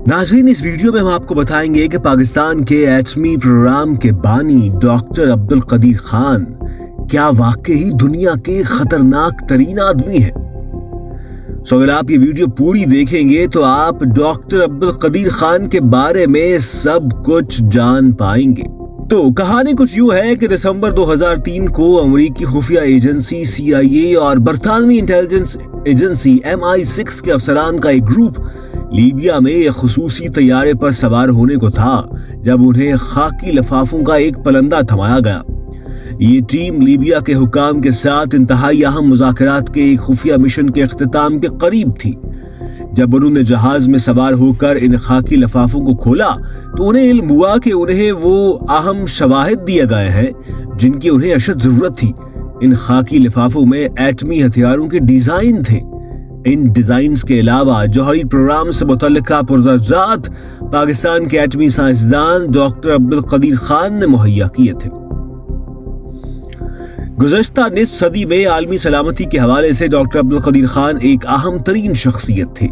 नाज़रीन, इस वीडियो में हम आपको बताएंगे कि पाकिस्तान के एटमी प्रोग्राम के बानी डॉक्टर अब्दुल कदीर खान क्या वाकई दुनिया के खतरनाक तरीन आदमी है। अगर आप ये वीडियो पूरी देखेंगे तो आप डॉक्टर अब्दुल कदीर खान के बारे में सब कुछ जान पाएंगे। तो कहानी कुछ यूं है कि दिसंबर 2003 को अमेरिकी खुफिया एजेंसी CIA और बरतानवी इंटेलिजेंस एजेंसी MI6 के अफसरान का एक ग्रुप लीबिया में एक खुसूसी तैयारे पर सवार होने को था जब उन्हें खाकी लिफाफों का एक पलंदा थमाया गया। ये टीम लीबिया के हुकाम के साथ इंतहाई अहम मुज़ाकरात के एक खुफिया मिशन के इख्तिताम के करीब थी। जब उन्होंने जहाज में सवार होकर इन खाकी लिफाफों को खोला तो उन्हें इल्म हुआ कि उन्हें वो अहम शवाहिद दिए गए हैं जिनकी उन्हें अशद जरूरत थी। इन खाकी लिफाफों में एटमी हथियारों के डिजाइन थे। इन डिजाइन्स के अलावा जौहरी प्रोग्राम से मुतल्लिका पुरज़ात पाकिस्तान के एटमी साइंसदान डॉक्टर अब्दुल कदीर खान ने मुहैया किए थे। गुज़श्ता निस्फ सदी में आलमी सलामती के हवाले से डॉक्टर अब्दुल कदीर खान एक अहम तरीन शख्सियत थे।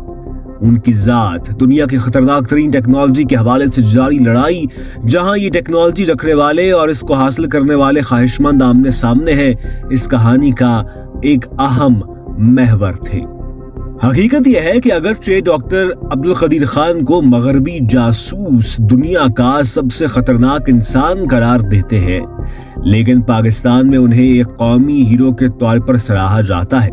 उनकी ज़ात दुनिया की खतरनाक तरीन टेक्नोलॉजी के हवाले से जारी लड़ाई, जहां ये टेक्नोलॉजी रखने वाले और इसको हासिल करने वाले ख्वाहिशमंद आमने सामने हैं, इस कहानी का एक अहम महवर थे। हकीकत यह है कि अगरचे डॉक्टर अब्दुल कदीर खान को मगरबी जासूस दुनिया का सबसे खतरनाक इंसान करार देते हैं, लेकिन पाकिस्तान में उन्हें एक कौमी हीरो के तौर पर सराहा जाता है।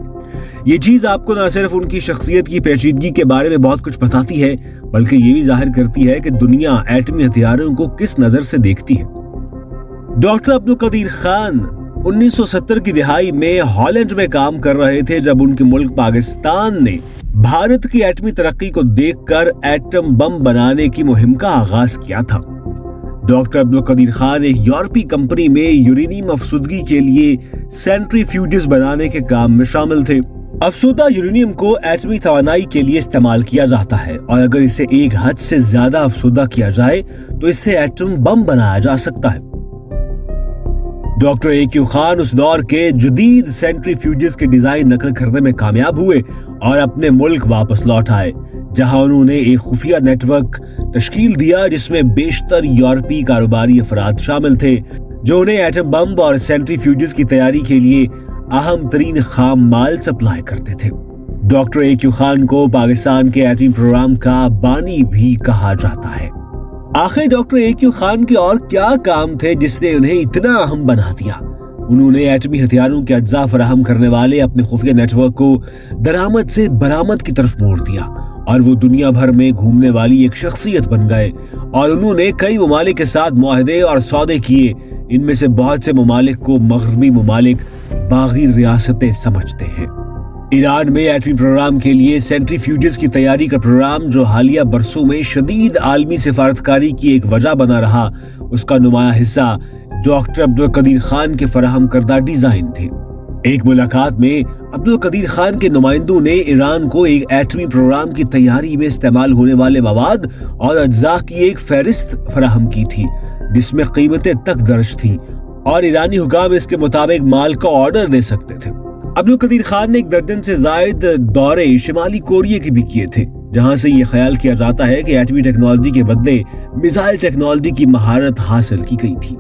ये चीज आपको न सिर्फ उनकी शख्सियत की पेचीदगी के बारे में बहुत कुछ बताती है, बल्कि ये भी जाहिर करती है कि दुनिया एटमी हथियारों को किस नजर से देखती है। डॉक्टर अब्दुल कदीर खान 1970 की दिहाई में हॉलैंड में काम कर रहे थे जब उनके मुल्क पाकिस्तान ने भारत की एटमी तरक्की को देखकर एटम बम बनाने की मुहिम का आगाज किया था। डॉक्टर अब्दुल कदीर खान एक यूरोपीय कंपनी में यूरेनियम अफसुदगी के लिए सेंट्रीफ्यूजेस बनाने के काम में शामिल थे। अफसुदा यूरेनियम को एटमी तवानाई के लिए इस्तेमाल किया जाता है और अगर इसे एक हद से ज्यादा अफसुदा किया जाए तो इससे एटम बम बनाया जा सकता है। डॉक्टर AQ खान उस दौर के जदीद सेंट्रीफ्यूजेस के डिजाइन नकल करने में कामयाब हुए और अपने मुल्क वापस लौट आए, जहां उन्होंने एक खुफिया नेटवर्क तश्कील दिया जिसमें बेशतर यूरोपीय कारोबारी अफराद शामिल थे जो उन्हें एटम बम और सेंट्रीफ्यूजेस की तैयारी के लिए अहम तरीन खाम माल सप्लाई करते थे। डॉक्टर AQ खान को पाकिस्तान के एटमी प्रोग्राम का बानी भी कहा जाता है। आखिर डॉक्टर AQ खान के और क्या काम थे जिसने उन्हें इतना अहम बना दिया? उन्होंने एटमी हथियारों के अज्जा फराहम करने वाले अपने खुफिया नेटवर्क को दरामद से बरामद की तरफ मोड़ दिया और वो दुनिया भर में घूमने वाली एक शख्सियत बन गए और उन्होंने कई ममालिक के साथ मुआहदे और सौदे किए। इनमें से बहुत से ममालिक को मगरबी ममालिक बागी रियासतें समझते हैं। ईरान में एटमी प्रोग्राम के लिए सेंट्रीफ्यूजेस की तैयारी का प्रोग्राम, जो हालिया बरसों में शदीद आलमी सिफारतकारी की एक वजह बना रहा, उसका नुमाया हिस्सा डॉक्टर अब्दुल कदीर खान के फराहम करदा डिजाइन थे। एक मुलाकात में अब्दुल कदीर खान के नुमाइंदों ने ईरान को एक एटमी प्रोग्राम की तैयारी में इस्तेमाल होने वाले मवाद और अज्जा की एक फहरिस्त फराहम की थी जिसमें कीमतें तक दर्ज थीं और ईरानी हुकाम इसके मुताबिक माल का ऑर्डर दे सकते थे। अब्दुल कदीर खान ने एक दर्जन से जायद दौरे शिमाली कोरिया के भी किए थे, जहां से ये ख्याल किया जाता है कि एटमी टेक्नोलॉजी के बदले मिसाइल टेक्नोलॉजी की महारत हासिल की गई थी।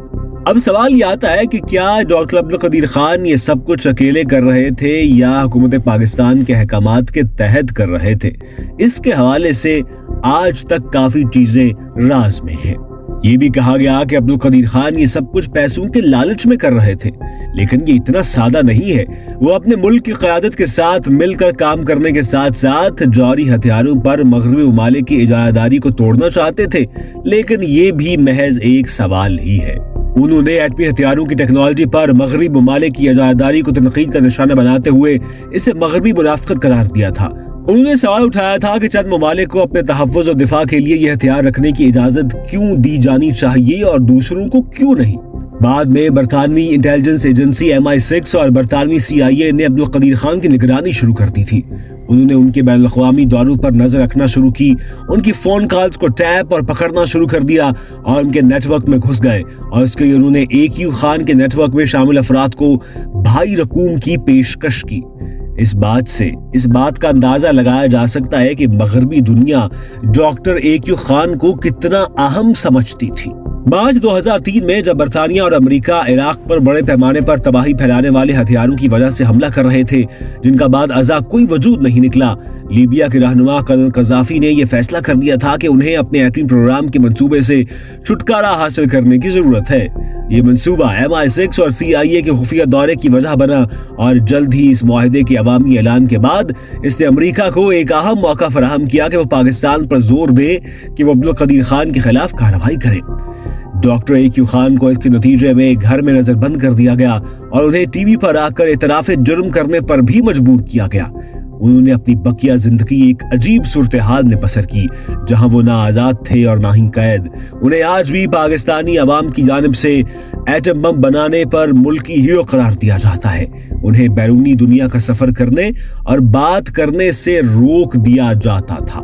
अब सवाल ये आता है कि क्या डॉक्टर अब्दुल कदीर खान ये सब कुछ अकेले कर रहे थे या हुकूमत पाकिस्तान के अहकामात के तहत कर रहे थे? इसके हवाले से आज तक काफी चीजें राज में हैं। ये भी कहा गया कि अब्दुल कदीर खान ये सब कुछ पैसों के लालच में कर रहे थे, लेकिन ये इतना सादा नहीं है। वो अपने मुल्क की क़यादत के साथ मिलकर काम करने के साथ साथ जौहरी हथियारों पर मगरबी ममालिक की इजारादारी को तोड़ना चाहते थे, लेकिन ये भी महज एक सवाल ही है। उन्होंने एटमी हथियारों की टेक्नोलॉजी पर मगरबी ममालिक की इजारादारी को तनकीद का निशाना बनाते हुए इसे मगरबी मुनाफिकत करार दिया था। उन्होंने सवाल उठाया था कि चंद ममालिक को अपने तहफ़्फ़ुज़ और दिफा के लिए यह हथियार रखने की इजाजत क्यों दी जानी चाहिए और दूसरों को क्यों नहीं। बाद में बरतानवी इंटेलिजेंस एजेंसी MI6 और बरतानवी CIA ने अब्दुल कदीर खान की निगरानी शुरू कर दी थी। उन्होंने उनके बैनुल-अक़वामी दौरों पर नजर रखना शुरू की, उनकी फोन कॉल्स को टैप और पकड़ना शुरू कर दिया और उनके नेटवर्क में घुस गए और उसके लिए उन्होंने AQ खान के नेटवर्क में शामिल अफराद को भाई रकूम की पेशकश की। اس بات کا اندازہ لگایا جا سکتا ہے کہ مغربی دنیا ڈاکٹر اے.کیو خان کو کتنا اہم سمجھتی تھی۔ مارچ 2003 میں جب برطانیہ اور امریکہ عراق پر بڑے پیمانے پر تباہی پھیلانے والے ہتھیاروں کی وجہ سے حملہ کر رہے تھے، جن کا بعد ازاں کوئی وجود نہیں نکلا، لیبیا کے رہنما کرنل قذافی نے یہ فیصلہ کر لیا تھا کہ انہیں اپنے ایٹمی پروگرام کے منصوبے سے چھٹکارا حاصل کرنے کی ضرورت ہے۔ یہ منصوبہ MI6 اور CIA کے خفیہ دورے کی وجہ بنا، اور جلد ہی اس معاہدے کے عوامی اعلان کے بعد اس نے امریکہ کو ایک اہم موقع فراہم کیا کہ وہ پاکستان پر زور دے کہ وہ عبدالقدیر خان کے خلاف کارروائی کرے۔ ڈاکٹر اے.کیو خان کو اس کے نتیجے میں گھر میں نظر بند کر دیا گیا اور انہیں ٹی وی پر آ کر اعتراف جرم کرنے پر بھی مجبور کیا گیا۔ انہوں نے اپنی بقیہ زندگی ایک عجیب صورتحال میں بسر کی، جہاں وہ نہ آزاد تھے اور نہ ہی قید۔ انہیں آج بھی پاکستانی عوام کی جانب سے ایٹم بم بنانے پر ملکی ہیرو قرار دیا جاتا ہے۔ انہیں بیرونی دنیا کا سفر کرنے اور بات کرنے سے روک دیا جاتا تھا۔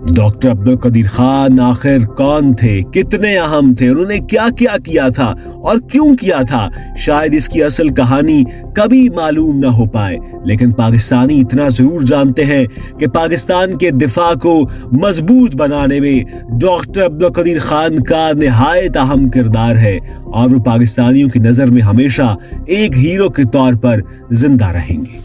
ڈاکٹر عبدالقدیر خان آخر کون تھے، کتنے اہم تھے، انہوں نے کیا کیا کیا تھا اور کیوں کیا تھا؟ شاید اس کی اصل کہانی کبھی معلوم نہ ہو پائے، لیکن پاکستانی اتنا ضرور جانتے ہیں کہ پاکستان کے دفاع کو مضبوط بنانے میں ڈاکٹر عبدالقدیر خان کا نہایت اہم کردار ہے، اور وہ پاکستانیوں کی نظر میں ہمیشہ ایک ہیرو کے طور پر زندہ رہیں گے۔